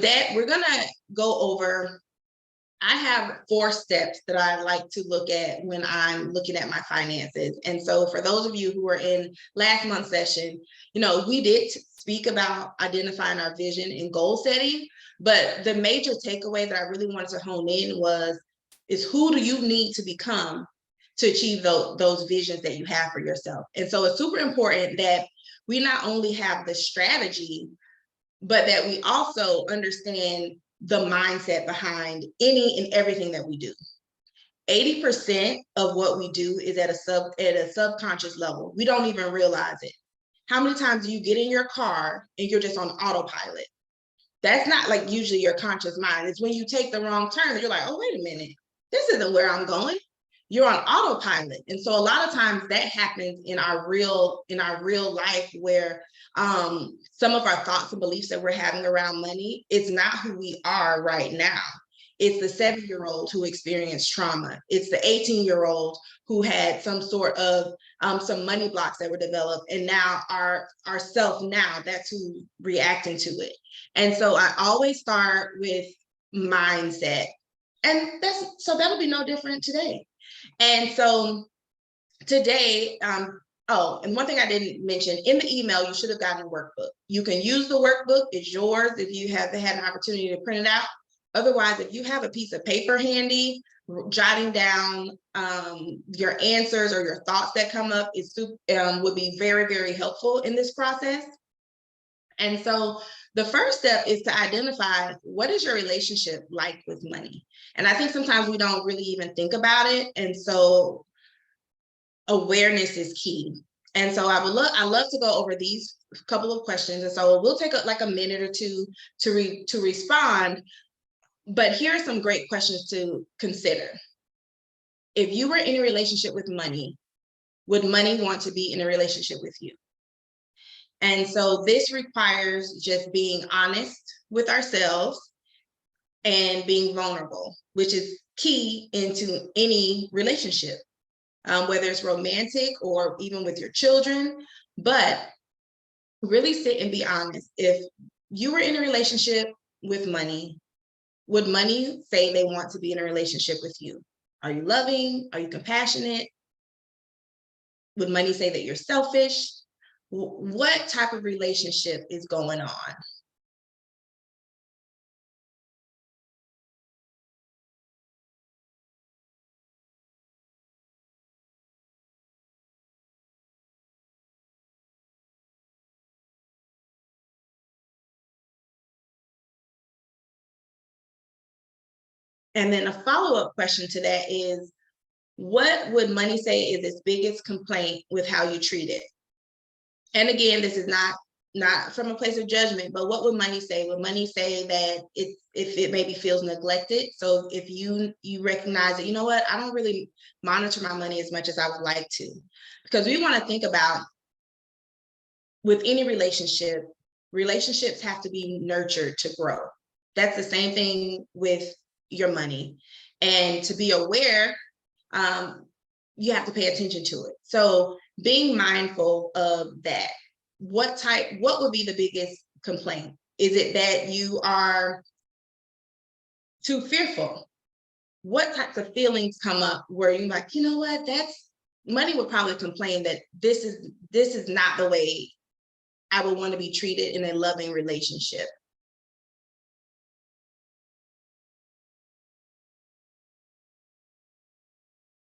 That we're gonna go over, I have 4 steps that I like to look at when I'm looking at my finances. And so for those of you who were in last month's session, we did speak about identifying our vision and goal setting, but the major takeaway that I really wanted to hone in is who do you need to become to achieve those visions that you have for yourself. And so it's super important that we not only have the strategy, but that we also understand the mindset behind any and everything that we do. 80% of what we do is at a subconscious level. We don't even realize it. How many times do you get in your car and you're just on autopilot? That's not like usually your conscious mind. It's when you take the wrong turn that you're like, oh, wait a minute, this isn't where I'm going. You're on autopilot. And so a lot of times that happens in our real life, where some of our thoughts and beliefs that we're having around money, it's not who we are right now. It's the 7-year-old who experienced trauma. It's the 18-year-old who had some sort of some money blocks that were developed. And now our self now, that's who's reacting to it. And so I always start with mindset. And that'll be no different today. And so today, oh, and one thing I didn't mention, in the email, you should have gotten a workbook. You can use the workbook, it's yours if you have had an opportunity to print it out. Otherwise, if you have a piece of paper handy, jotting down your answers or your thoughts that come up would be very, very helpful in this process. And so the first step is to identify, what is your relationship like with money? And I think sometimes we don't really even think about it. And so awareness is key. And so I love to go over these couple of questions. And so we'll take like a minute or two to respond. But here are some great questions to consider. If you were in a relationship with money, would money want to be in a relationship with you? And so this requires just being honest with ourselves and being vulnerable, which is key into any relationship, whether it's romantic or even with your children. But really sit and be honest. If you were in a relationship with money, would money say they want to be in a relationship with you? Are you loving? Are you compassionate? Would money say that you're selfish? What type of relationship is going on? And then a follow-up question to that is, what would money say is its biggest complaint with how you treat it? And again, this is not from a place of judgment, but what would money say? Would money say that if it maybe feels neglected? So if you recognize that, you know what, I don't really monitor my money as much as I would like to. Because we want to think about, with any relationship, relationships have to be nurtured to grow. That's the same thing with your money. And to be aware, you have to pay attention to it. So being mindful of that. What would be the biggest complaint? Is it that you are too fearful? What types of feelings come up where you're like, you know what, money would probably complain that this is not the way I would want to be treated in a loving relationship.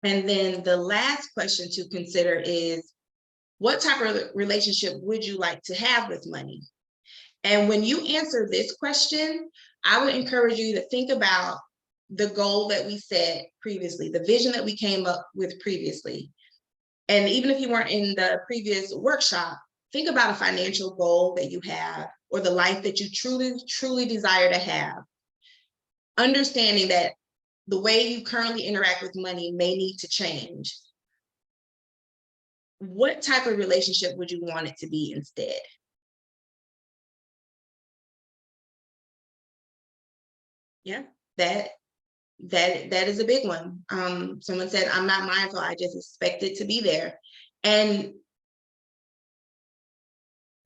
And then the last question to consider is, what type of relationship would you like to have with money? And when you answer this question, I would encourage you to think about the goal that we set previously, the vision that we came up with previously. And even if you weren't in the previous workshop, think about a financial goal that you have, or the life that you truly, truly desire to have. Understanding that the way you currently interact with money may need to change. What type of relationship would you want it to be instead? Yeah, that is a big one. Someone said, I'm not mindful, I just expect it to be there. And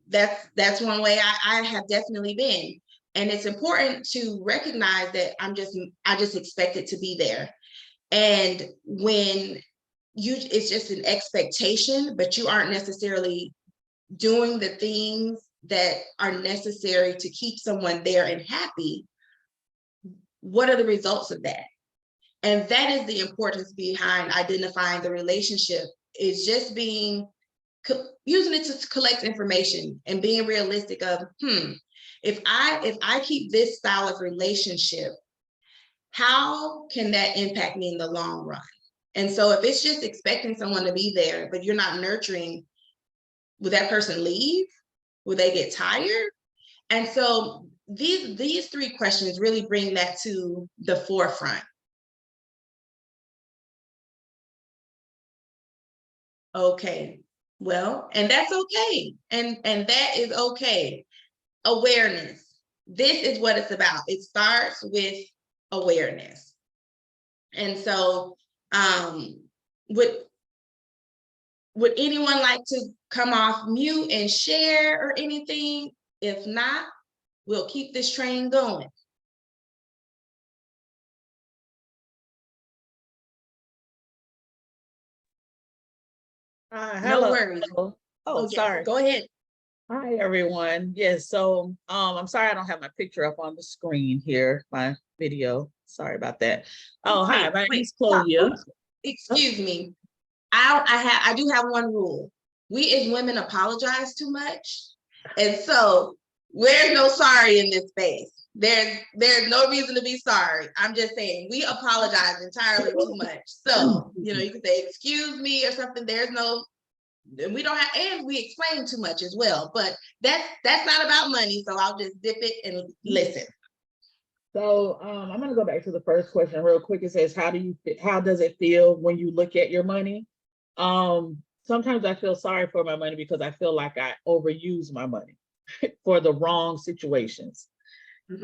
that's one way I have definitely been. And it's important to recognize that I just expect it to be there. And when it's just an expectation, but you aren't necessarily doing the things that are necessary to keep someone there and happy, what are the results of that? And that is the importance behind identifying the relationship, is just using it to collect information and being realistic of, if I keep this style of relationship, how can that impact me in the long run? And so if it's just expecting someone to be there, but you're not nurturing, will that person leave? Will they get tired? And so these three questions really bring that to the forefront. Okay, well, and that's okay. And that is okay. Awareness. This is what it's about. It starts with awareness. And so would anyone like to come off mute and share or anything? If not, we'll keep this train going. Hello. No worries. Oh, yes, sorry. go ahead. Hi, everyone. Yes, so I'm sorry I don't have my picture up on the screen here, my video. Sorry about that. Oh, hi, my name's Chloe. Excuse me. I do have one rule. We as women apologize too much. And so there's no sorry in this space. There's no reason to be sorry. I'm just saying we apologize entirely too much. So, you can say, excuse me or something. There's no, we don't have, and we explain too much as well, but that's not about money. So I'll just dip it and listen. So I'm going to go back to the first question real quick. It says, how does it feel when you look at your money? Sometimes I feel sorry for my money because I feel like I overuse my money for the wrong situations.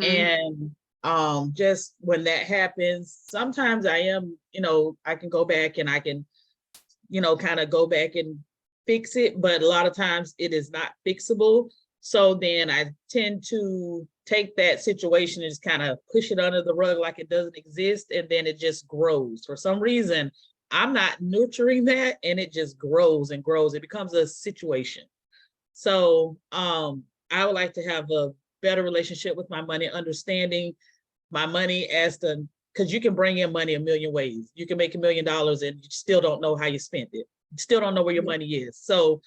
And just when that happens, sometimes I am, I can go back and I can, kind of go back and fix it, but a lot of times it is not fixable. So then I tend to take that situation and just kind of push it under the rug like it doesn't exist, and then it just grows. For some reason, I'm not nurturing that, and it just grows and grows. It becomes a situation. So I would like to have a better relationship with my money, understanding my money because you can bring in money a million ways. You can make $1 million and you still don't know how you spent it. You still don't know where your money is. So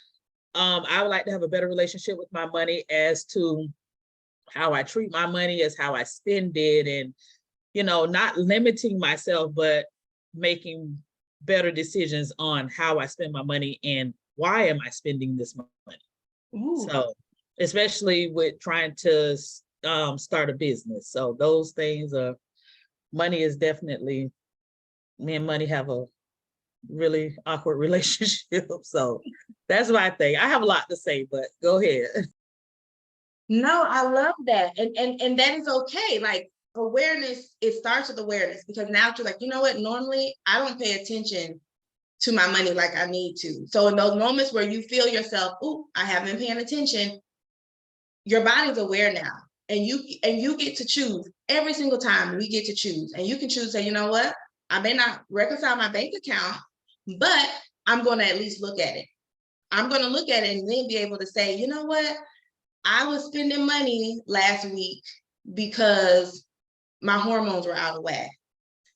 I would like to have a better relationship with my money as to how I treat my money, as how I spend it, and, not limiting myself, but making better decisions on how I spend my money and why am I spending this money. Ooh. So especially with trying to start a business. So those things money is definitely, me and money have a really awkward relationship. So that's my thing. I have a lot to say, but go ahead. No, I love that. And that is okay. Like awareness, it starts with awareness, because now you're like, you know what, normally I don't pay attention to my money like I need to. So in those moments where you feel yourself, oh, I haven't been paying attention, your body's aware now. And you get to choose every single time. We get to choose, and you can choose to say, you know what, I may not reconcile my bank account, but I'm going to at least look at it. I'm going to look at it and then be able to say, you know what, I was spending money last week because my hormones were out of whack.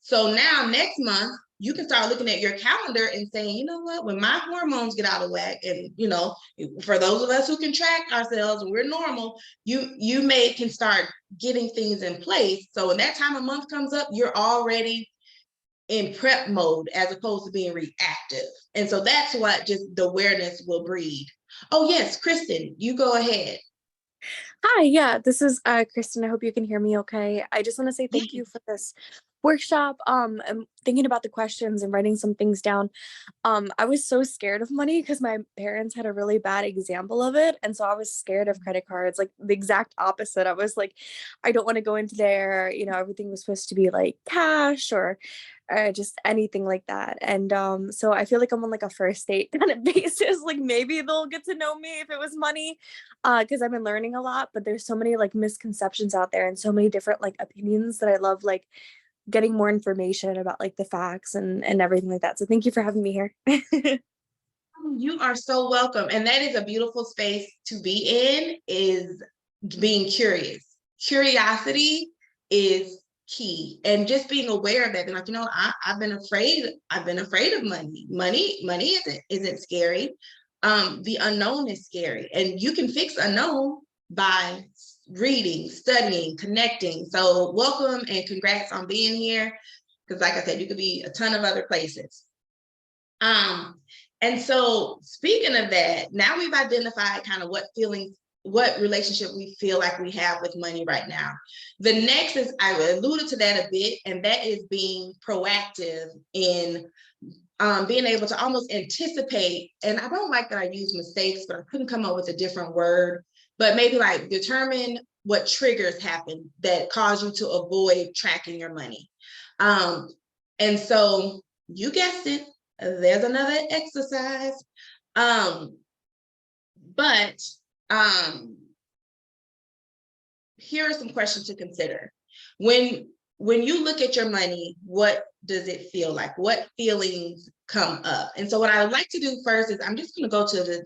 So now next month, you can start looking at your calendar and saying, you know what, when my hormones get out of whack, and, for those of us who can track ourselves and we're normal, you can start getting things in place. So when that time of month comes up, you're already in prep mode as opposed to being reactive. And so that's what just the awareness will breed. Oh yes, Kristen, you go ahead. Hi, yeah, this is Kristen. I hope you can hear me okay. I just want to say thank you for this workshop, and thinking about the questions and writing some things down, I was so scared of money because my parents had a really bad example of it. And so I was scared of credit cards, like the exact opposite. I was like, I don't want to go into there. Everything was supposed to be like cash or just anything like that. And so I feel like I'm on like a first date kind of basis. Like maybe they'll get to know me if it was money, because I've been learning a lot. But there's so many like misconceptions out there and so many different like opinions that I love like getting more information about like the facts and everything like that. So thank you for having me here. You are so welcome. And that is a beautiful space to be in, is being curious. Curiosity is key. And just being aware of that. And like, I've been afraid of money. Money isn't scary. The unknown is scary. And you can fix unknown by reading, studying, connecting. So welcome and congrats on being here. Because like I said, you could be a ton of other places. And so speaking of that, now we've identified kind of what relationship we feel like we have with money right now. The next is, I alluded to that a bit, and that is being proactive in being able to almost anticipate, and I don't like that I use mistakes, but I couldn't come up with a different word, but maybe like determine what triggers happen that cause you to avoid tracking your money. And so you guessed it, there's another exercise. But here are some questions to consider. When you look at your money, what does it feel like? What feelings come up? And so what I would like to do first is I'm just going to go to the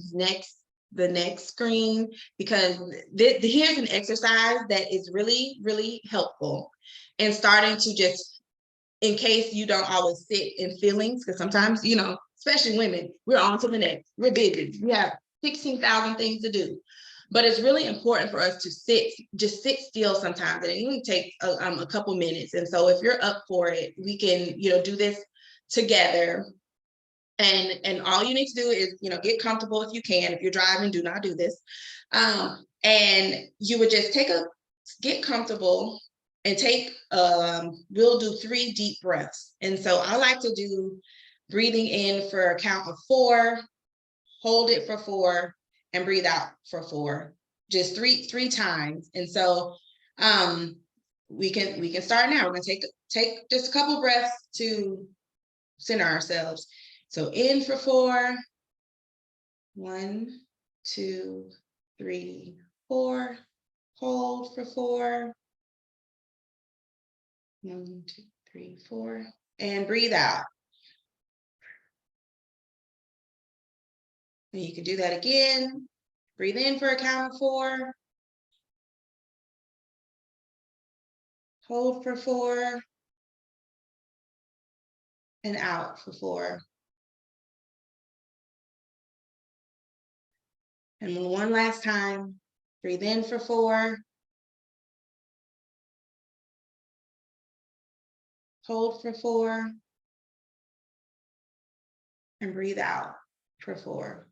next screen, because here's an exercise that is really, really helpful in starting to just, in case you don't always sit in feelings, because sometimes, especially women, we're on to the next, we're busy, we have 16,000 things to do. But it's really important for us to just sit still sometimes, and it only takes a couple minutes. And so if you're up for it, we can, do this together. And all you need to do is, get comfortable if you can. If you're driving, do not do this. And you would just get comfortable and we'll do 3 deep breaths. And so I like to do breathing in for a count of 4, hold it for 4, and breathe out for 4, just three times. And so we can start now. We're gonna take just a couple breaths to center ourselves. So in for 4, 1, 2, 3, 4, hold for 4, 1, 2, 3, 4, and breathe out. And you can do that again. Breathe in for a count of 4. Hold for 4. And out for 4. And one last time. Breathe in for 4. Hold for 4. And breathe out for 4.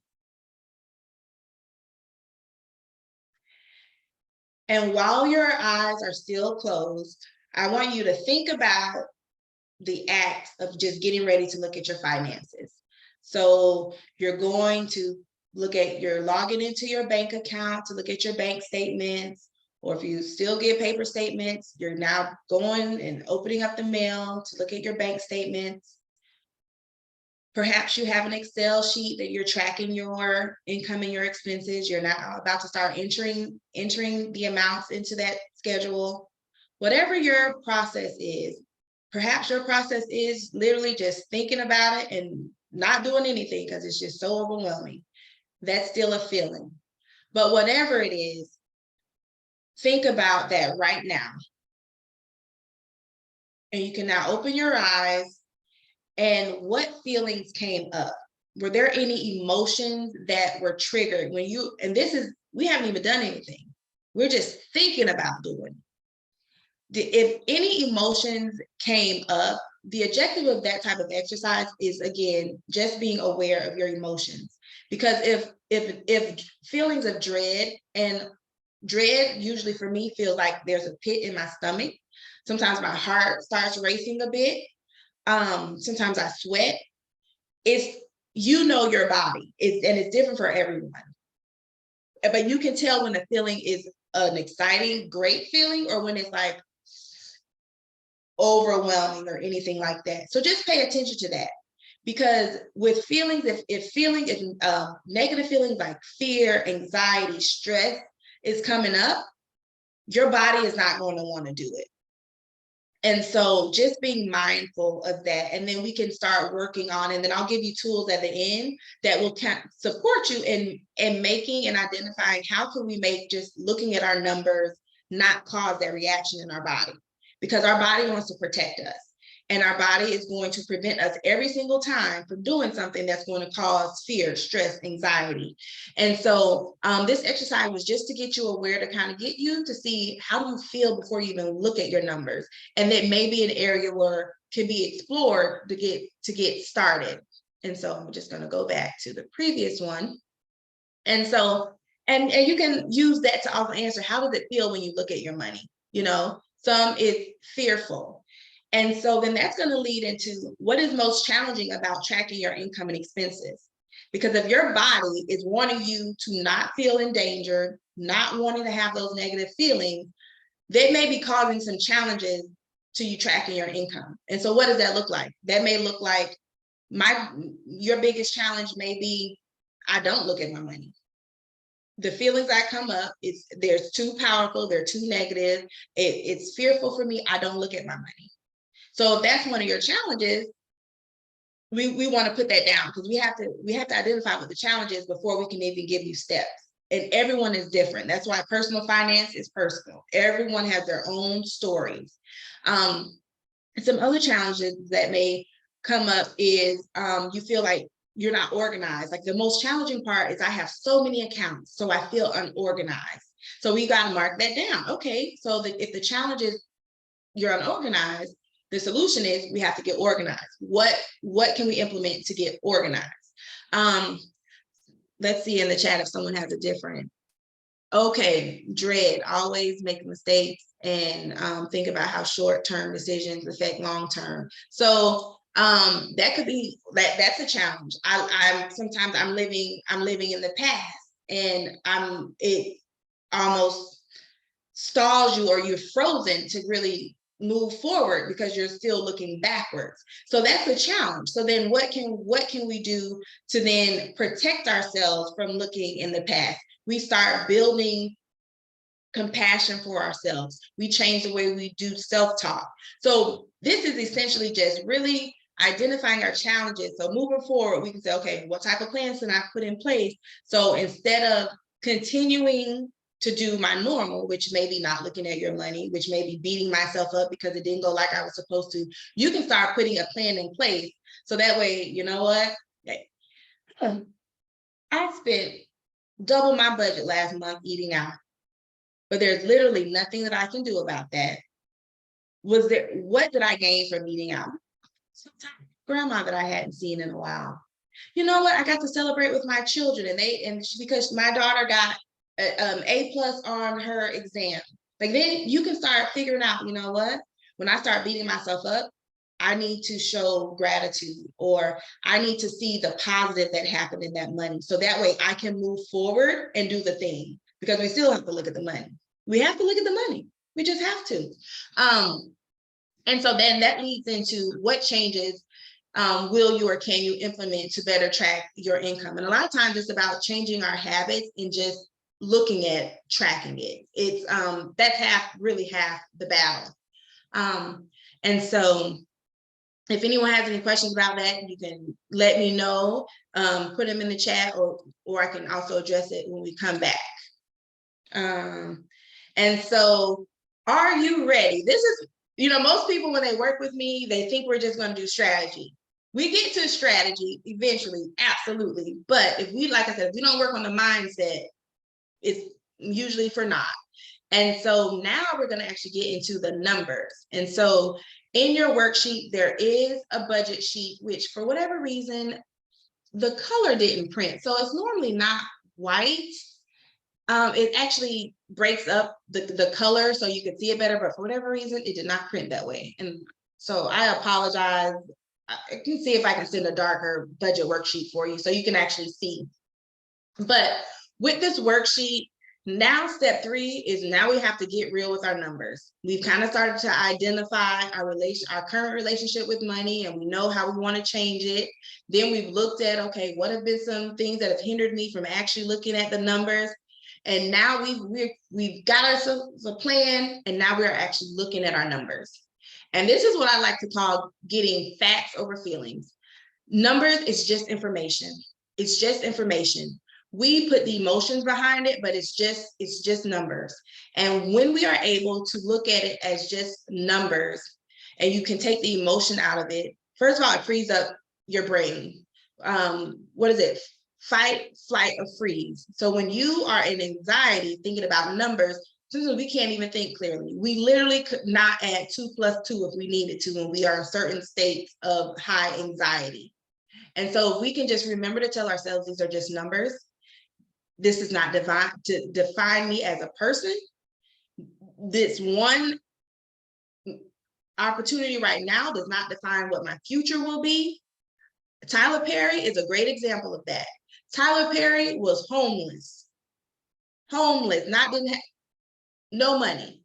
And while your eyes are still closed, I want you to think about the act of just getting ready to look at your finances. So you're going to you're logging into your bank account to look at your bank statements, or if you still get paper statements, you're now going and opening up the mail to look at your bank statements. Perhaps you have an Excel sheet that you're tracking your income and your expenses. You're now about to start entering the amounts into that schedule. Whatever your process is, perhaps your process is literally just thinking about it and not doing anything because it's just so overwhelming. That's still a feeling. But whatever it is, think about that right now. And you can now open your eyes. And what feelings came up? Were there any emotions that were triggered when we haven't even done anything. We're just thinking about doing it. If any emotions came up, the objective of that type of exercise is, again, just being aware of your emotions. Because if feelings of dread and dread usually for me feels like there's a pit in my stomach. Sometimes my heart starts racing a bit. Sometimes I sweat. It's, you know, your body, and it's different for everyone. But you can tell when a feeling is an exciting, great feeling, or when it's like overwhelming or anything like that. So just pay attention to that. Because with feelings, if negative feelings like fear, anxiety, stress is coming up, your body is not going to want to do it. And so just being mindful of that, and then we can start working on, and then I'll give you tools at the end that will support you in making and identifying how can we make just looking at our numbers not cause that reaction in our body, because our body wants to protect us. And our body is going to prevent us every single time from doing something that's going to cause fear, stress, anxiety. And so this exercise was just to get you aware, to kind of get you to see how do you feel before you even look at your numbers. And that may be an area where can be explored to get started. And so I'm just going to go back to the previous one. And so, and you can use that to also answer, how does it feel when you look at your money? You know, some is fearful. And so then that's going to lead into what is most challenging about tracking your income and expenses. Because if your body is wanting you to not feel in danger, not wanting to have those negative feelings, that may be causing some challenges to you tracking your income. And so what does that look like? That may look like your biggest challenge may be, I don't look at my money. The feelings that come up, they're too powerful, they're too negative, it's fearful for me, I don't look at my money. So if that's one of your challenges, we want to put that down, because we have to identify what the challenge is before we can even give you steps. And everyone is different. That's why personal finance is personal. Everyone has their own stories. Some other challenges that may come up is you feel like you're not organized. Like the most challenging part is I have so many accounts, so I feel unorganized. So we got to mark that down. Okay, so if the challenge is you're unorganized, the solution is we have to get organized. What can we implement to get organized? Let's see in the chat if someone has a different. Okay, dread, always make mistakes and think about how short-term decisions affect long-term. So that could be that's a challenge. Sometimes I'm living in the past, and it almost stalls you, or you're frozen to really move forward because you're still looking backwards. So that's a challenge. So then what can we do to then protect ourselves from looking in the past? We start building compassion for ourselves. We change the way we do self-talk. So this is essentially just really identifying our challenges. So moving forward, we can say, okay, what type of plans can I put in place? So instead of continuing to do my normal, which may be not looking at your money, which may be beating myself up because it didn't go like I was supposed to, you can start putting a plan in place. So that way, you know what? I spent double my budget last month eating out, but there's literally nothing that I can do about that. What did I gain from eating out? Sometimes grandma that I hadn't seen in a while. You know what? I got to celebrate with my children, and because my daughter got A+ on her exam. Like, then you can start figuring out, you know what? When I start beating myself up, I need to show gratitude, or I need to see the positive that happened in that money. So that way I can move forward and do the thing, because we still have to look at the money. We have to look at the money. We just have to. And so then that leads into what changes will you or can you implement to better track your income? And a lot of times it's about changing our habits and just looking at tracking it. It's that's really half the battle. And so if anyone has any questions about that, you can let me know, put them in the chat, or I can also address it when we come back. And so, are you ready? This is, most people, when they work with me, they think we're just going to do strategy. We get to strategy eventually, absolutely. But if we, like I said, if we don't work on the mindset, it's usually for naught. And so now we're going to actually get into the numbers. And so in your worksheet, there is a budget sheet, which for whatever reason, the color didn't print. So it's normally not white. It actually breaks up the color so you could see it better, but for whatever reason, it did not print that way. And so I apologize. I can see if I can send a darker budget worksheet for you so you can actually see. But with this worksheet, now step 3 is now we have to get real with our numbers. We've kind of started to identify our current relationship with money, and we know how we want to change it. Then we've looked at, okay, what have been some things that have hindered me from actually looking at the numbers? And now we've got ourselves a plan, and now we're actually looking at our numbers. And this is what I like to call getting facts over feelings. Numbers is just information. It's just information. We put the emotions behind it, but it's just numbers. And when we are able to look at it as just numbers, and you can take the emotion out of it, first of all, it frees up your brain. What is it? Fight, flight, or freeze. So when you are in anxiety thinking about numbers, sometimes we can't even think clearly. We literally could not add 2 + 2 if we needed to when we are in certain states of high anxiety. And so if we can just remember to tell ourselves these are just numbers, this is not to define me as a person. This one opportunity right now does not define what my future will be. Tyler Perry is a great example of that. Tyler Perry was homeless, didn't have no money.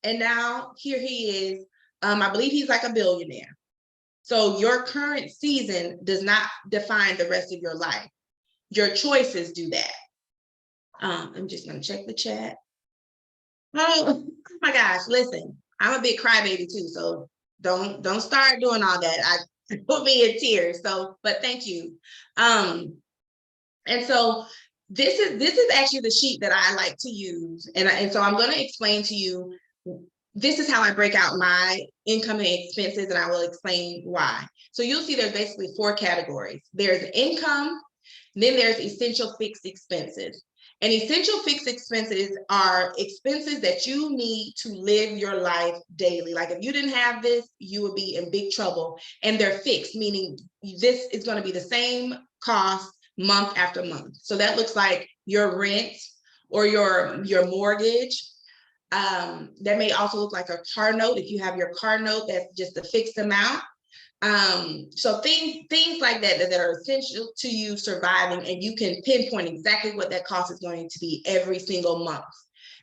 And now here he is. I believe he's like a billionaire. So your current season does not define the rest of your life. Your choices do that. I'm just gonna check the chat. Oh my gosh, listen, I'm a big crybaby too, so don't start doing all that. I put me in tears. So, but thank you. And so this is actually the sheet that I like to use, and so I'm going to explain to you. This is how I break out my income and expenses, and I will explain why. So you'll see there's basically 4 categories. There's income, then there's essential fixed expenses. And essential fixed expenses are expenses that you need to live your life daily. Like if you didn't have this, you would be in big trouble. And they're fixed, meaning this is going to be the same cost month after month. So that looks like your rent or your mortgage. That may also look like a car note. If you have your car note, that's just a fixed amount. So things like that that are essential to you surviving, and you can pinpoint exactly what that cost is going to be every single month.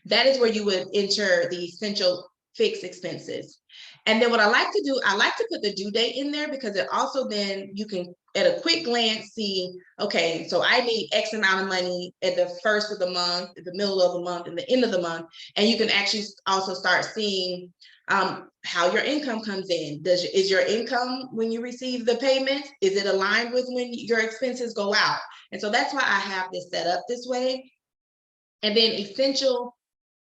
That is where you would enter the essential fixed expenses. And then what I like to do, I like to put the due date in there, because it also then you can at a quick glance see, okay, so I need X amount of money at the first of the month, at the middle of the month, and the end of the month. And you can actually also start seeing how your income comes in. Is your income when you receive the payment, is it aligned with when your expenses go out? And so that's why I have this set up this way. And then essential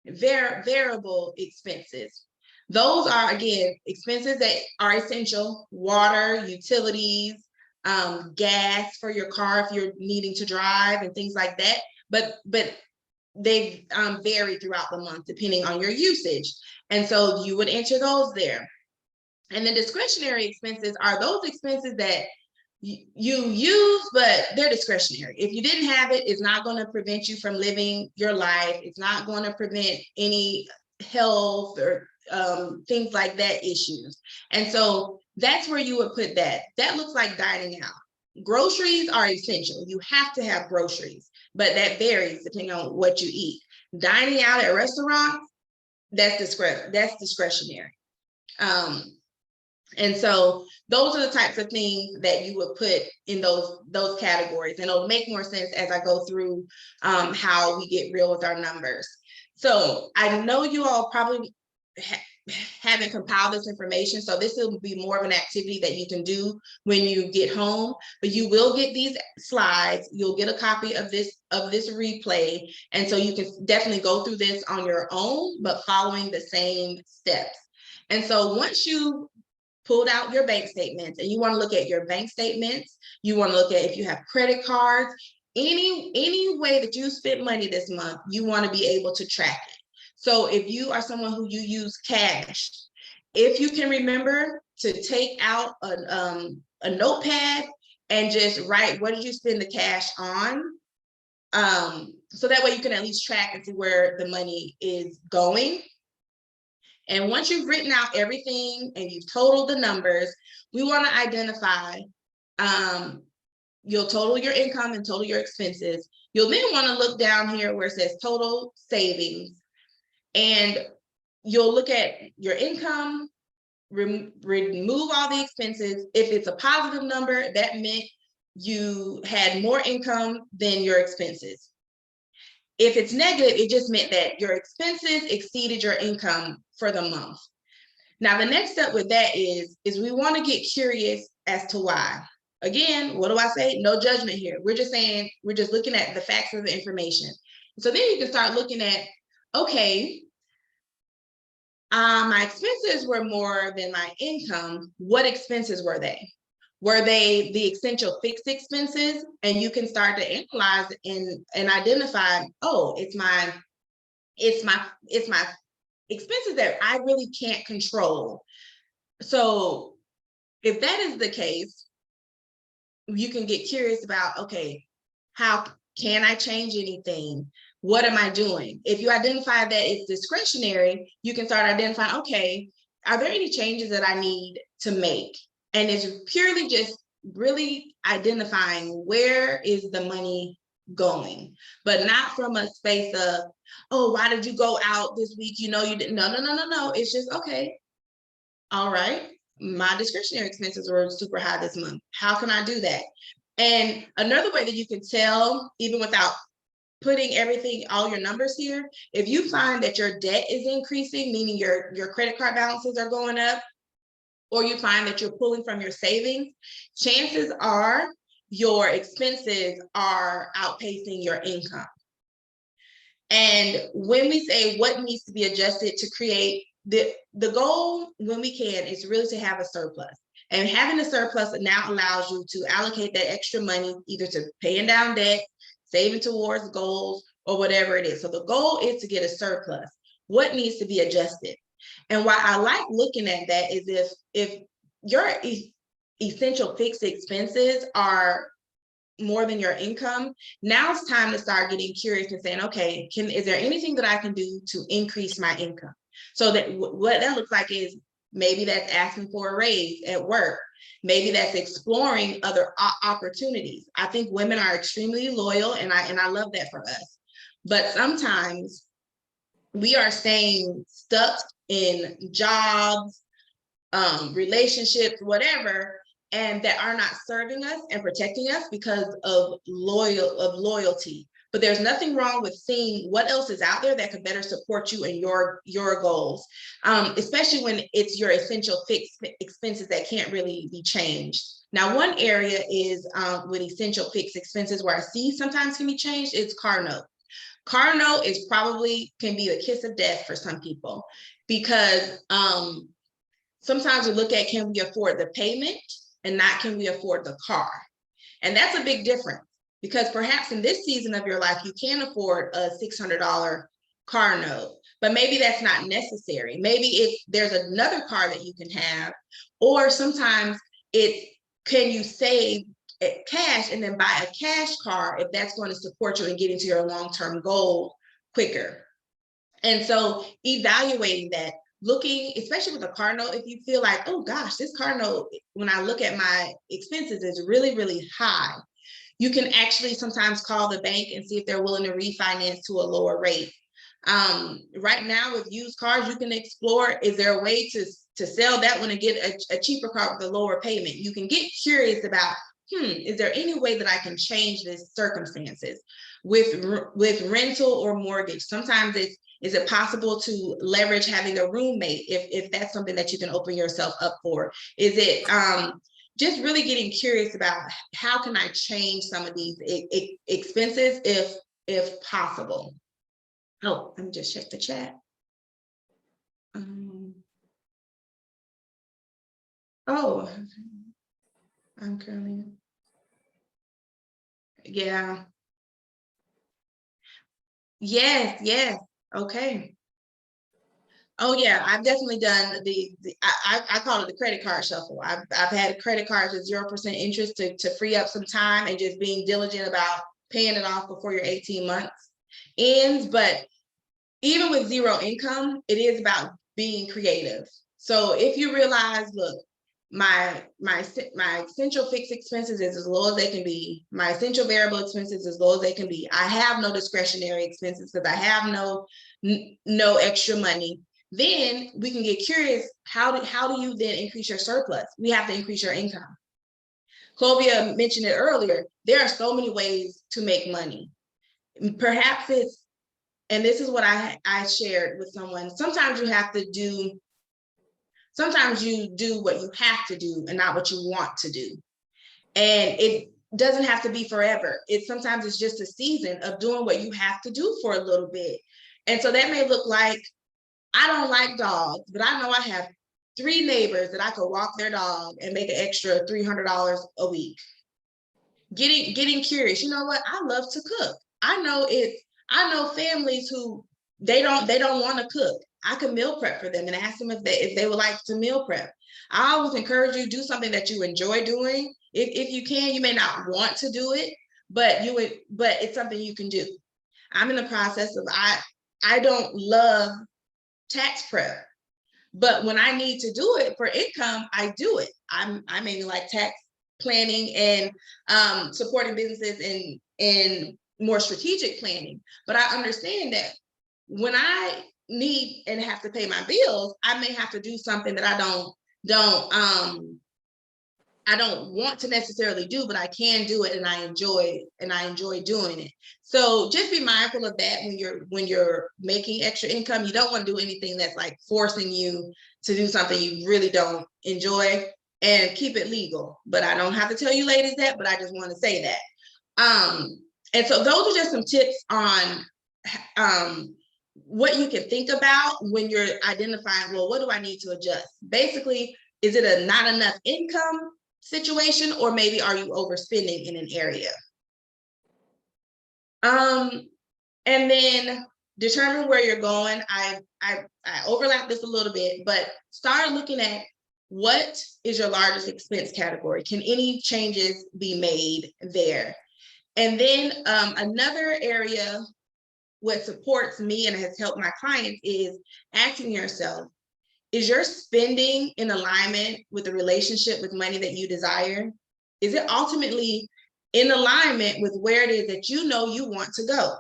variable expenses. Those are, again, expenses that are essential: water, utilities, gas for your car if you're needing to drive, and things like that. But they vary throughout the month depending on your usage. And so you would enter those there. And the discretionary expenses are those expenses that you use, but they're discretionary. If you didn't have it, it's not going to prevent you from living your life. It's not going to prevent any health or things like that issues. And so that's where you would put that. That looks like dining out. Groceries are essential. You have to have groceries, but that varies depending on what you eat. Dining out at restaurants, that's discretionary. And so those are the types of things that you would put in those categories, and it'll make more sense as I go through how we get real with our numbers. So I know you all probably haven't compiled this information, so this will be more of an activity that you can do when you get home, but you will get these slides. You'll get a copy of this replay, and so you can definitely go through this on your own, but following the same steps. And so once you pulled out your bank statements, and you want to look at your bank statements, you want to look at if you have credit cards, any way that you spent money this month, you want to be able to track it. So if you are someone who you use cash, if you can remember to take out a notepad and just write, what did you spend the cash on? So that way you can at least track and see where the money is going. And once you've written out everything and you've totaled the numbers, we want to identify, you'll total your income and total your expenses. You'll then want to look down here where it says total savings, and you'll look at your income, remove all the expenses. If it's a positive number, that meant you had more income than your expenses. If it's negative, it just meant that your expenses exceeded your income for the month. Now, the next step with that is we want to get curious as to why. Again, what do I say? No judgment here. We're just saying, we're just looking at the facts of the information. So then you can start looking at, okay, my expenses were more than my income. What expenses were they? Were they the essential fixed expenses? And you can start to analyze and identify, oh, it's my expenses that I really can't control. So if that is the case, you can get curious about, okay, how can I change anything? What am I doing? If you identify that it's discretionary, you can start identifying, okay, are there any changes that I need to make? And it's purely just really identifying where is the money going, but not from a space of, oh, why did you go out this week? You know, you didn't. No. It's just, okay, all right, my discretionary expenses were super high this month. How can I do that? And another way that you can tell, even without putting everything, all your numbers here, if you find that your debt is increasing, meaning your credit card balances are going up, or you find that you're pulling from your savings, chances are your expenses are outpacing your income. And when we say what needs to be adjusted to create the goal, when we can, is really to have a surplus. And having a surplus now allows you to allocate that extra money either to paying down debt, saving towards goals, or whatever it is. So the goal is to get a surplus. What needs to be adjusted? And why I like looking at that is if your essential fixed expenses are more than your income, now it's time to start getting curious and saying, okay, is there anything that I can do to increase my income? So that what that looks like is maybe that's asking for a raise at work. Maybe that's exploring other opportunities. I think women are extremely loyal, and I love that for us. But sometimes we are staying stuck in jobs, relationships, whatever, and that are not serving us and protecting us because of loyalty. But there's nothing wrong with seeing what else is out there that could better support you and your goals, especially when it's your essential fixed expenses that can't really be changed. Now, one area is with essential fixed expenses where I see sometimes can be changed is car note. Car note is probably can be a kiss of death for some people, because sometimes we look at, can we afford the payment and not can we afford the car? And that's a big difference, because perhaps in this season of your life, you can afford a $600 car note, but maybe that's not necessary. Maybe if there's another car that you can have, or sometimes it's, can you save cash and then buy a cash car if that's going to support you in getting to your long-term goal quicker. And so evaluating that, looking, especially with a car note, if you feel like, oh gosh, this car note, when I look at my expenses, is really, really high, you can actually sometimes call the bank and see if they're willing to refinance to a lower rate. Right now with used cars, you can explore, is there a way to sell that one and get a cheaper car with a lower payment? You can get curious about, is there any way that I can change this circumstances with rental or mortgage? Sometimes is it possible to leverage having a roommate if that's something that you can open yourself up for? Is it just really getting curious about how can I change some of these expenses if possible? Oh, let me just check the chat. Oh, I'm currently, yeah. Yes, okay. Oh yeah, I've definitely done I call it the credit card shuffle. I've had credit cards with 0% interest to free up some time and just being diligent about paying it off before your 18 months ends. But even with zero income, it is about being creative. So if you realize, look, my essential fixed expenses is as low as they can be. My essential variable expenses as low as they can be. I have no discretionary expenses because I have no extra money. Then we can get curious. How do you then increase your surplus? We have to increase your income. Clovia mentioned it earlier. There are so many ways to make money. Perhaps it's, and this is what I shared with someone. Sometimes you do what you have to do and not what you want to do. And it doesn't have to be forever. Sometimes it's just a season of doing what you have to do for a little bit. And so that may look like, I don't like dogs, but I know I have 3 neighbors that I could walk their dog and make an extra $300 a week. Getting curious. You know what? I love to cook. I know families who they don't want to cook. I can meal prep for them and ask them if they would like to meal prep. I always encourage you to do something that you enjoy doing. If you can, you may not want to do it, but it's something you can do. I'm in the process of, I don't love tax prep, but when I need to do it for income, I do it. I mainly like tax planning and supporting businesses in more strategic planning. But I understand that when I need and have to pay my bills, I may have to do something that I don't want to necessarily do, but I can do it and I enjoy doing it. So just be mindful of that when you're making extra income. You don't want to do anything that's like forcing you to do something you really don't enjoy, and keep it legal. But I don't have to tell you ladies that, but I just want to say that. And so those are just some tips on what you can think about when you're identifying, well, what do I need to adjust? Basically, is it a not enough income situation, or maybe are you overspending in an area? And then determine where you're going. I overlap this a little bit, but start looking at what is your largest expense category. Can any changes be made there? And then another area what supports me and has helped my clients is asking yourself, is your spending in alignment with the relationship with money that you desire? Is it ultimately in alignment with where it is that you know you want to go?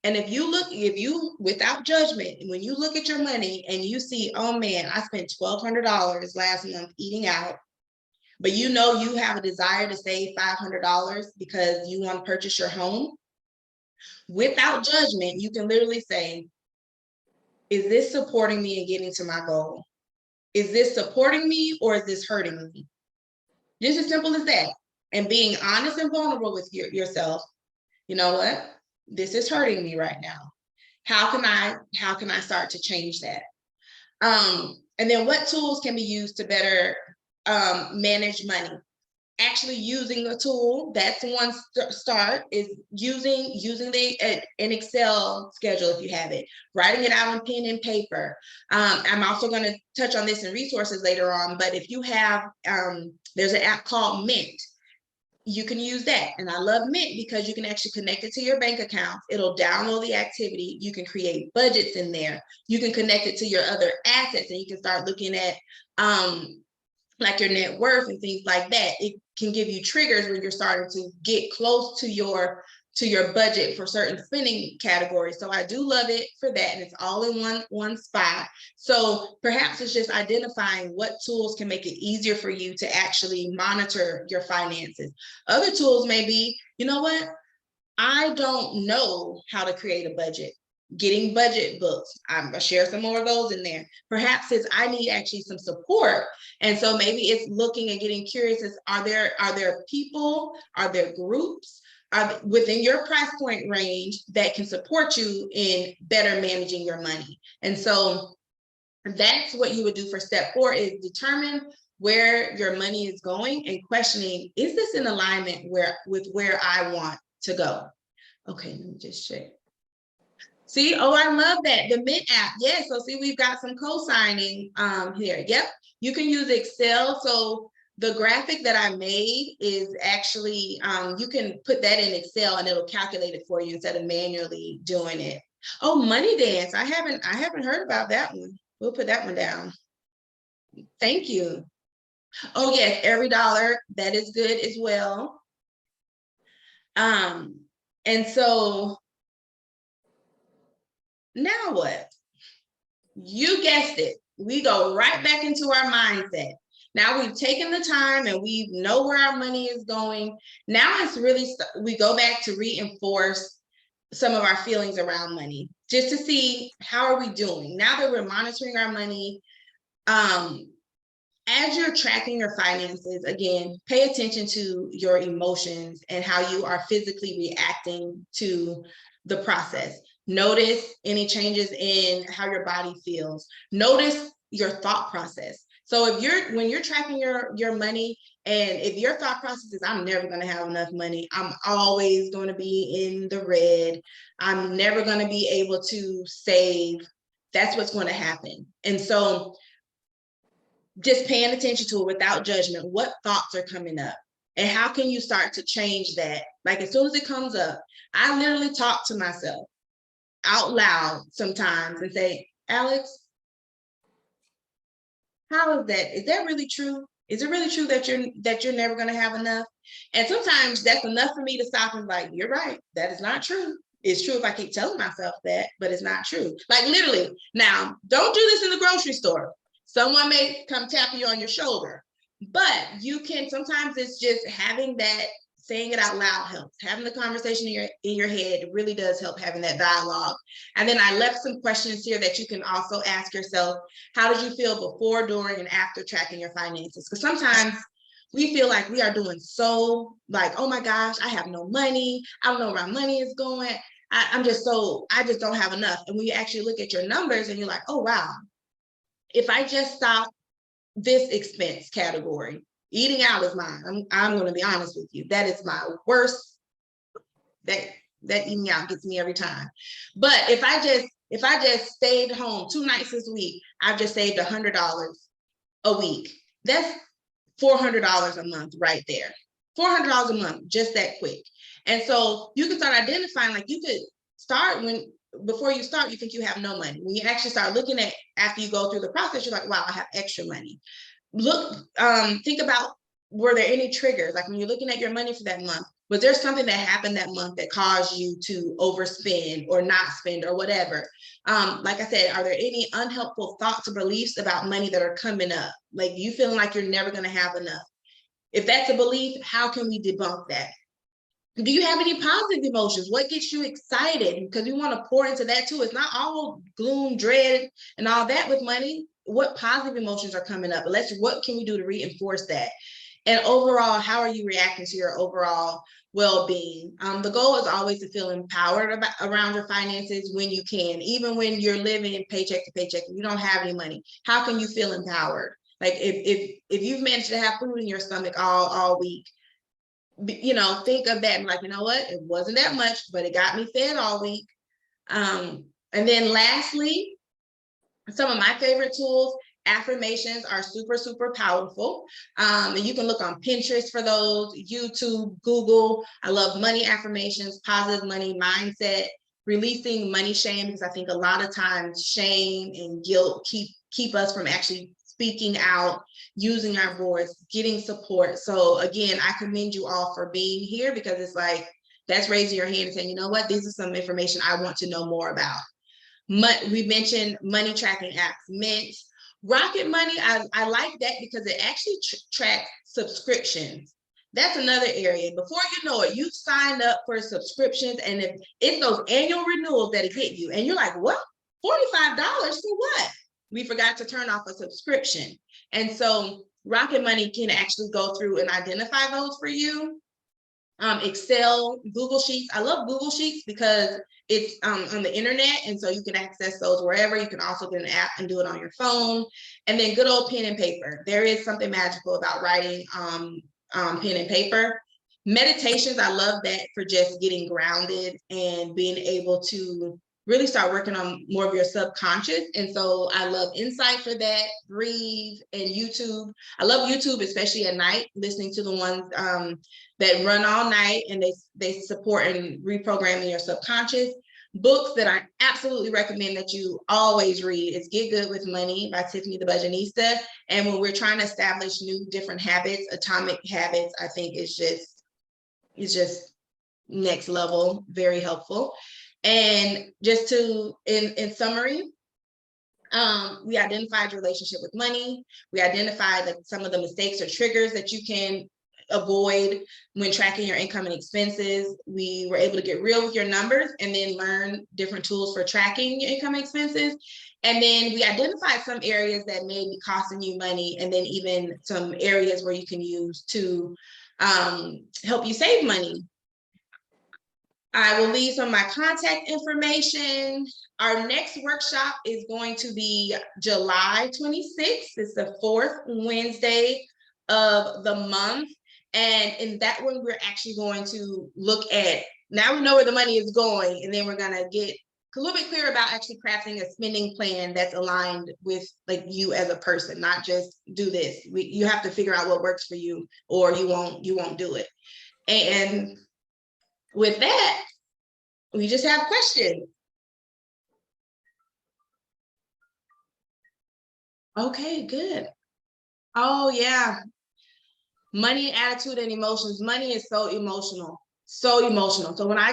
And if you without judgment, when you look at your money and you see, oh man, I spent $1,200 last month eating out, but you know you have a desire to save $500 because you want to purchase your home, without judgment, you can literally say, is this supporting me in getting to my goal? Is this supporting me or is this hurting me? Just as simple as that. And being honest and vulnerable with yourself. You know what? This is hurting me right now. How can I start to change that? And then what tools can be used to better manage money? Actually using a tool, that's one start, is using an Excel schedule if you have it, writing it out on pen and paper. I'm also going to touch on this in resources later on, but if you have, there's an app called Mint. You can use that. And I love Mint because you can actually connect it to your bank account. It'll download the activity. You can create budgets in there. You can connect it to your other assets and you can start looking at like your net worth and things like that. It can give you triggers when you're starting to get close to your budget for certain spending categories. So I do love it for that. And it's all in one spot. So perhaps it's just identifying what tools can make it easier for you to actually monitor your finances. Other tools may be, you know what? I don't know how to create a budget. Getting budget books. I'm gonna share some more of those in there. Perhaps it's I need actually some support. And so maybe it's looking and getting curious as are there people, are there groups within your price point range that can support you in better managing your money? And so that's what you would do for step 4, is determine where your money is going and questioning, is this in alignment with where I want to go? Okay, let me just check. See, oh, I love that. The Mint app. Yes, so see, we've got some co-signing here. Yep, you can use Excel. So the graphic that I made is actually, you can put that in Excel and it'll calculate it for you instead of manually doing it. Oh, Money Dance. I haven't heard about that one. We'll put that one down. Thank you. Oh yes, every dollar, that is good as well. And so now what? You guessed it. We go right back into our mindset. Now we've taken the time and we know where our money is going. Now it's really, we go back to reinforce some of our feelings around money, just to see how are we doing. Now that we're monitoring our money, as you're tracking your finances, again, pay attention to your emotions and how you are physically reacting to the process. Notice any changes in how your body feels. Notice your thought process. So when you're tracking your money, and if your thought process is, I'm never going to have enough money, I'm always going to be in the red, I'm never going to be able to save, that's what's going to happen. And so just paying attention to it without judgment, what thoughts are coming up and how can you start to change that? Like as soon as it comes up, I literally talk to myself out loud sometimes and say, Alex, how is that? Is that really true? Is it really true that you're never going to have enough? And sometimes that's enough for me to stop and like, you're right, that is not true. It's true if I keep telling myself that, but it's not true. Like literally, now don't do this in the grocery store. Someone may come tap you on your shoulder, but you can, sometimes it's just having that, saying it out loud helps. Having the conversation in your head really does help, having that dialogue. And then I left some questions here that you can also ask yourself. How did you feel before, during, and after tracking your finances? Because sometimes we feel like we are doing so, like, oh my gosh, I have no money. I don't know where my money is going. I just don't have enough. And when you actually look at your numbers and you're like, oh wow, if I just stop this expense category, eating out is mine. I'm going to be honest with you. That is my worst. That eating out gets me every time. But if I just stayed home 2 nights this week, I've just saved $100 a week. That's $400 a month right there. $400 a month, just that quick. And so you can start identifying, like you could start before you start, you think you have no money. When you actually start looking at, after you go through the process, you're like, wow, I have extra money. Look, think about, were there any triggers? Like when you're looking at your money for that month, was there something that happened that month that caused you to overspend or not spend or whatever? Like I said, are there any unhelpful thoughts or beliefs about money that are coming up? Like you feeling like you're never going to have enough? If that's a belief, how can we debunk that? Do you have any positive emotions? What gets you excited? Because we want to pour into that too. It's not all gloom, dread, and all that with money. What positive emotions are coming up? What can we do to reinforce that? And overall, how are you reacting to your overall well-being? The goal is always to feel empowered around your finances when you can, even when you're living paycheck to paycheck, and you don't have any money. How can you feel empowered? Like if you've managed to have food in your stomach all week, you know, think of that and like, you know what, it wasn't that much, but it got me fed all week. And then lastly, some of my favorite tools, affirmations are super powerful. And you can look on Pinterest for those, YouTube, Google. I love money affirmations, positive money mindset, releasing money shame, because I think a lot of times shame and guilt keep us from actually speaking out, using our voice, getting support. So again, I commend you all for being here, because it's like, that's raising your hand and saying, you know what, these are some information I want to know more about. We mentioned money tracking apps, Mint, Rocket Money. I like that because it actually tracks subscriptions. That's another area. Before you know it, you've signed up for subscriptions, and if it's those annual renewals that hit you, and you're like, what? $45 for what? We forgot to turn off a subscription. And so Rocket Money can actually go through and identify those for you. Excel, Google Sheets. I love Google Sheets because it's on the internet, and so you can access those wherever. You can also get an app and do it on your phone. And then good old pen and paper. There is something magical about writing pen and paper. Meditations, I love that for just getting grounded and being able to really start working on more of your subconscious. And so I love Insight for that, Breathe, and YouTube. I love YouTube, especially at night, listening to the ones that run all night, and they support and reprogramming your subconscious. Books that I absolutely recommend that you always read is Get Good with Money by Tiffany the Budgetnista. And when we're trying to establish new different habits, Atomic Habits, I think is just next level, very helpful. And just to, in summary, we identified your relationship with money. We identified some of the mistakes or triggers that you can avoid when tracking your income and expenses. We were able to get real with your numbers and then learn different tools for tracking your income and expenses. And then we identified some areas that may be costing you money, and then even some areas where you can use to help you save money. I will leave some of my contact information. Our next workshop is going to be July 26th. It's the 4th Wednesday of the month. And in that one, we're actually going to look at, now we know where the money is going, and then we're going to get a little bit clearer about actually crafting a spending plan that's aligned with like you as a person, not just do this. You have to figure out what works for you, or you won't do it. And with that, we just have questions. Okay, good. Oh yeah. Money, attitude, and emotions. Money is so emotional, so emotional. So when I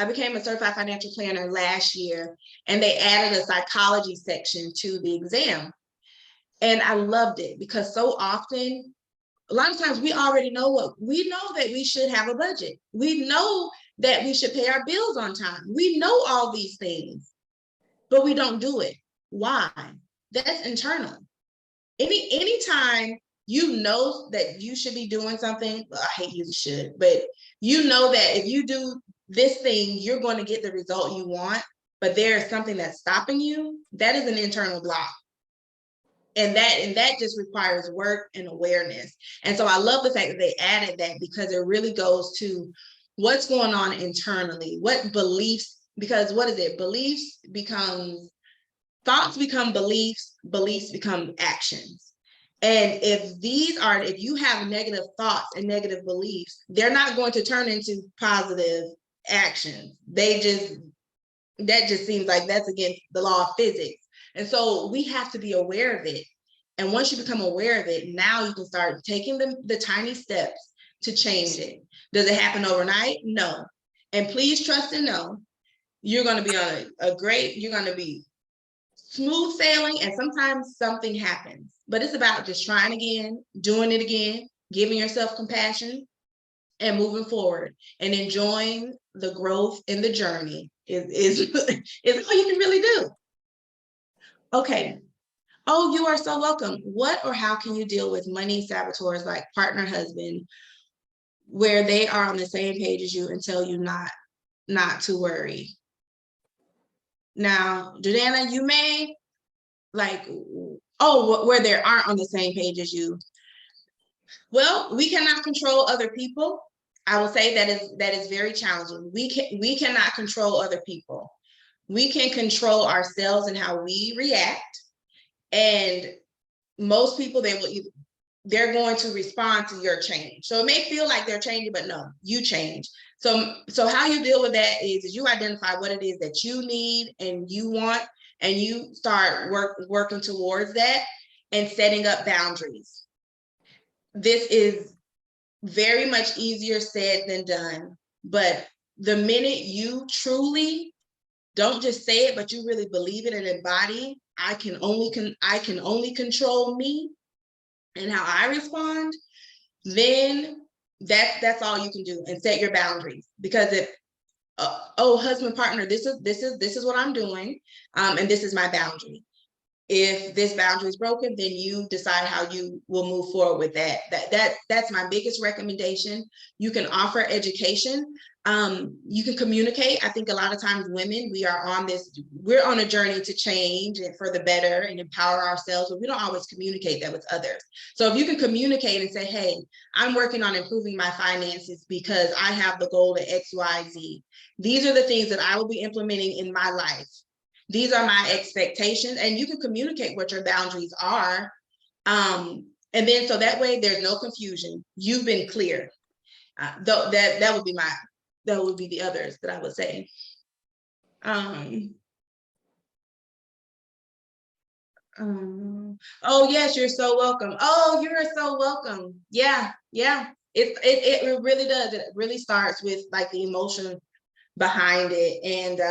became a certified financial planner last year, and they added a psychology section to the exam. And I loved it because so often, a lot of times we already know that we should have a budget. We know that we should pay our bills on time. We know all these things, but we don't do it. Why? That's internal. Anytime you know that you should be doing something, well, I hate using should, but you know that if you do this thing, you're going to get the result you want, but there's something that's stopping you, that is an internal block. And that just requires work and awareness. And so I love the fact that they added that, because it really goes to what's going on internally, what beliefs, because what is it? Thoughts become beliefs, beliefs become actions. And if you have negative thoughts and negative beliefs, they're not going to turn into positive actions. That just seems like that's against the law of physics. And so we have to be aware of it. And once you become aware of it, now you can start taking the tiny steps to change it. Does it happen overnight? No. And please trust and know you're going to be on you're going to be smooth sailing, and sometimes something happens, but it's about just trying again, doing it again, giving yourself compassion, and moving forward and enjoying the growth in the journey is all you can really do. Okay. Oh, you are so welcome. What or how can you deal with money saboteurs like partner, husband, where they are on the same page as you and tell you not to worry? Now, Jordana, you may where they aren't on the same page as you. Well, we cannot control other people. I will say that is very challenging. We cannot control other people. We can control ourselves and how we react. And most people, they're going to respond to your change. So it may feel like they're changing, but no, you change. So how you deal with that is you identify what it is that you need and you want, and you start working towards that and setting up boundaries. This is very much easier said than done, but the minute you truly don't just say it, but you really believe it and embody, I can only control me and how I respond, then that's all you can do, and set your boundaries. Because if husband, partner, this is what I'm doing, and this is my boundary. If this boundary is broken, then you decide how you will move forward with that. That's my biggest recommendation. You can offer education. You can communicate. I think a lot of times women, we're on a journey to change and for the better and empower ourselves, but we don't always communicate that with others. So if you can communicate and say, hey, I'm working on improving my finances because I have the goal to X, Y, Z. These are the things that I will be implementing in my life. These are my expectations. And you can communicate what your boundaries are. And then so that way there's no confusion. You've been clear. That would be the others that I would say. Oh yes, you're so welcome. Oh, you're so welcome. Yeah. It really does. It really starts with like the emotion behind it, and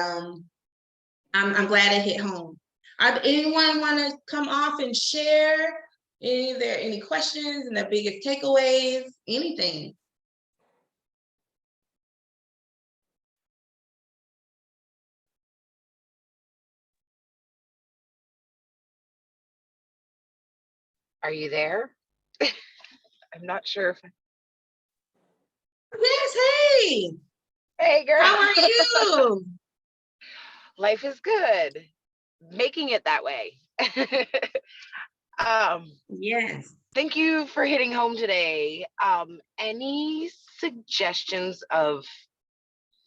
I'm glad it hit home. Anyone want to come off and share? Any questions and the biggest takeaways? Anything? Are you there? I'm not sure if. Yes. Hey. Hey, girl. How are you? Life is good. Making it that way. Yes. Thank you for hitting home today. Any suggestions of,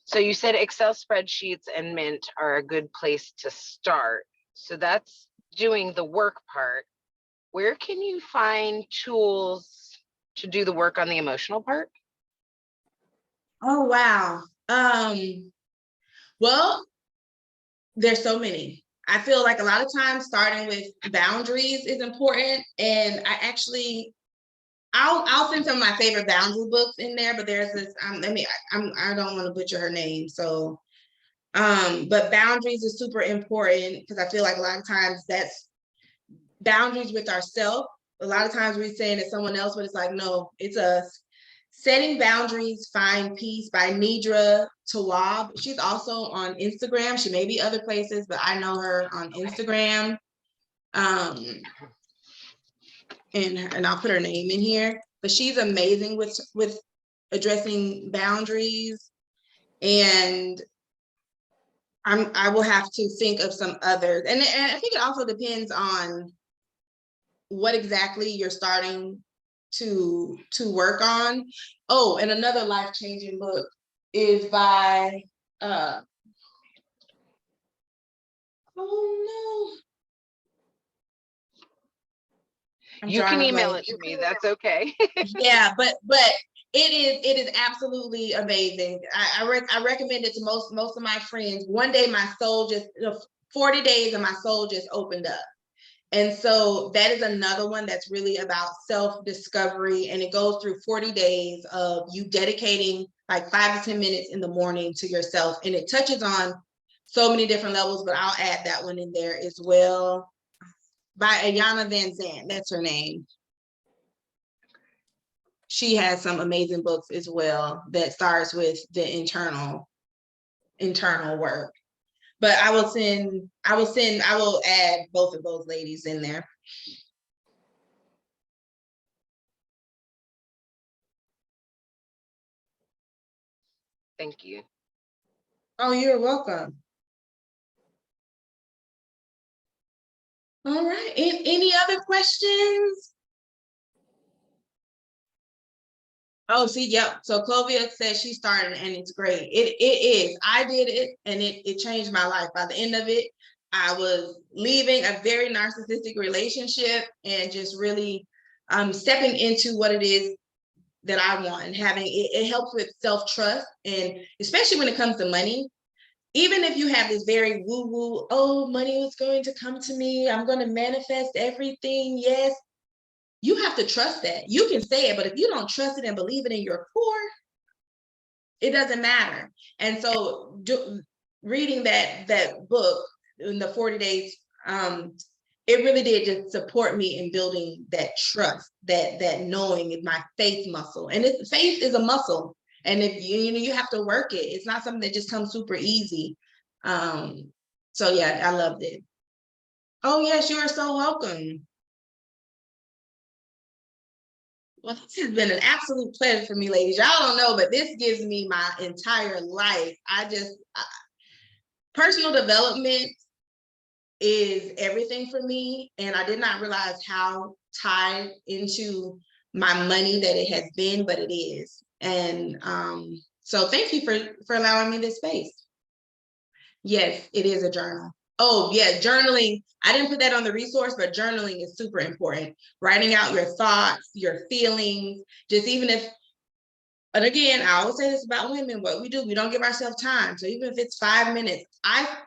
so you said Excel spreadsheets and Mint are a good place to start. So that's doing the work part. Where can you find tools to do the work on the emotional part? Oh, wow. Well, there's so many. I feel like a lot of times starting with boundaries is important. And I'll send some of my favorite boundary books in there, but there's this, I don't want to butcher her name. So, but boundaries is super important because I feel like a lot of times that's boundaries with ourselves. A lot of times we're saying it's someone else, but it's like, no, it's us. Setting Boundaries, Find Peace by Nidra Tawwab. She's also on Instagram. She may be other places, but I know her on Instagram. And I'll put her name in here. But she's amazing with addressing boundaries. And I will have to think of some others. And I think it also depends on what exactly you're starting to work on. Oh, and another life-changing book is by oh no, You can email it to me. That's okay. Yeah, but it is absolutely amazing. I recommend it to most of my friends. One day my soul just 40 days and my soul just opened up. And so that is another one that's really about self-discovery, and it goes through 40 days of you dedicating like 5 to 10 minutes in the morning to yourself, and it touches on so many different levels, but I'll add that one in there as well. By Iyanla Vanzant, that's her name. She has some amazing books as well that starts with the internal work. But I will add both of those ladies in there. Thank you. Oh, you're welcome. All right. Any other questions? Oh, see, yep. So Clovia says she started and it's great. It is. I did it and it changed my life. By the end of it, I was leaving a very narcissistic relationship and just really stepping into what it is that I want, and having it helps with self-trust, and especially when it comes to money. Even if you have this very woo-woo, oh, money is going to come to me, I'm going to manifest everything, yes. You have to trust that. You can say it, but if you don't trust it and believe it in your core, it doesn't matter. And so reading that book in the 40 days, it really did just support me in building that trust, that knowing is my faith muscle. And faith is a muscle. And if you have to work it, it's not something that just comes super easy. So yeah, I loved it. Oh yes, you are so welcome. Well, this has been an absolute pleasure for me, ladies. Y'all don't know, but this gives me my entire life. Personal development is everything for me. And I did not realize how tied into my money that it has been, but it is. And so thank you for allowing me this space. Yes, it is a journal. Oh yeah, journaling. I didn't put that on the resource, but journaling is super important. Writing out your thoughts, your feelings, just even if, and again, I always say this about women, what we do, we don't give ourselves time. So even if it's 5 minutes,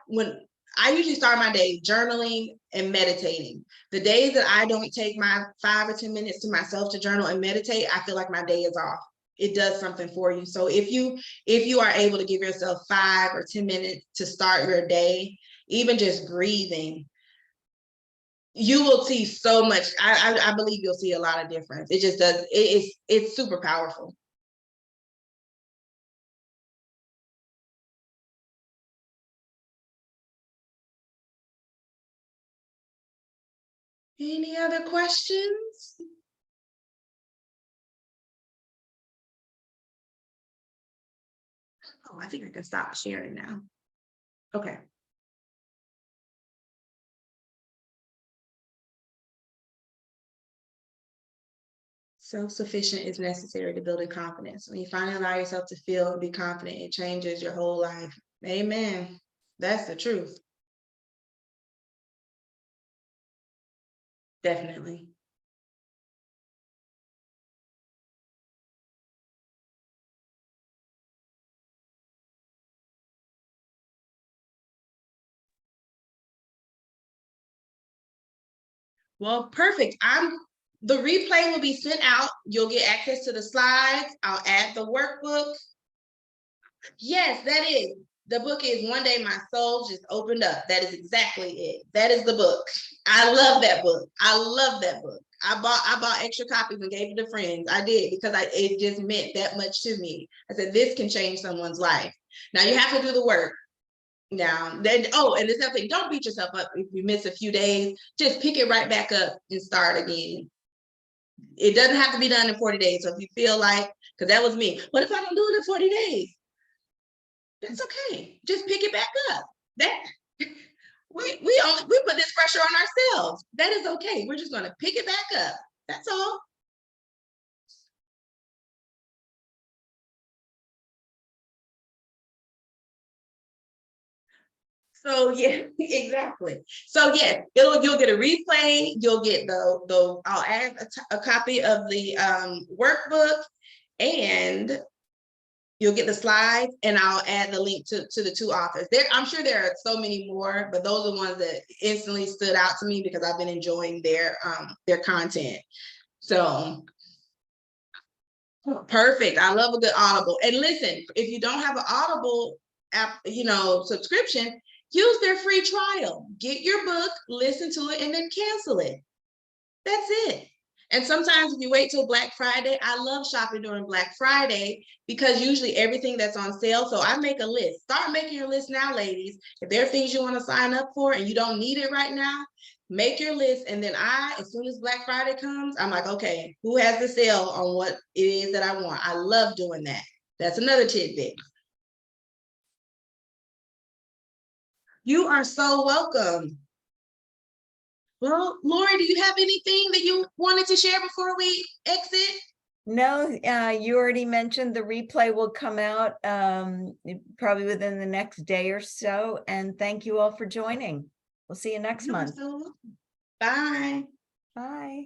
when I usually start my day journaling and meditating. The days that I don't take my 5 or 10 minutes to myself to journal and meditate, I feel like my day is off. It does something for you. So if you are able to give yourself 5 or 10 minutes to start your day, even just breathing, you will see so much. I believe you'll see a lot of difference. It just does. It's super powerful. Any other questions? Oh, I think I can stop sharing now. Okay. Self-sufficient is necessary to building confidence. When you finally allow yourself to feel and be confident, it changes your whole life. Amen. That's the truth. Definitely. Well, perfect. The replay will be sent out. You'll get access to the slides. I'll add the workbook. Yes, that is. The book is One Day My Soul Just Opened Up. That is exactly it. That is the book. I love that book. I love that book. I bought extra copies and gave it to friends. I did because it just meant that much to me. I said, this can change someone's life. Now you have to do the work. Now, then, oh, and this other thing, don't beat yourself up if you miss a few days. Just pick it right back up and start again. It doesn't have to be done in 40 days. So if you feel like, because that was me, what if I don't do it in 40 days? That's okay. Just pick it back up. That we put this pressure on ourselves. That is okay. We're just going to pick it back up. That's all. So yeah, exactly. So yeah, you'll get a replay. You'll get I'll add a copy of the workbook, and you'll get the slides, and I'll add the link to the 2 authors. I'm sure there are so many more, but those are the ones that instantly stood out to me because I've been enjoying their content. So perfect. I love a good Audible. And listen, if you don't have an Audible app, subscription, use their free trial. Get your book, listen to it, and then cancel it. That's it. And sometimes if you wait till Black Friday, I love shopping during Black Friday because usually everything that's on sale. So I make a list. Start making your list now, ladies. If there are things you want to sign up for and you don't need it right now, make your list. And then as soon as Black Friday comes, I'm like, okay, who has the sale on what it is that I want? I love doing that. That's another tidbit. You are so welcome. Well, Lori, do you have anything that you wanted to share before we exit? No, you already mentioned the replay will come out probably within the next day or so. And thank you all for joining. We'll see you next month. Bye. Bye.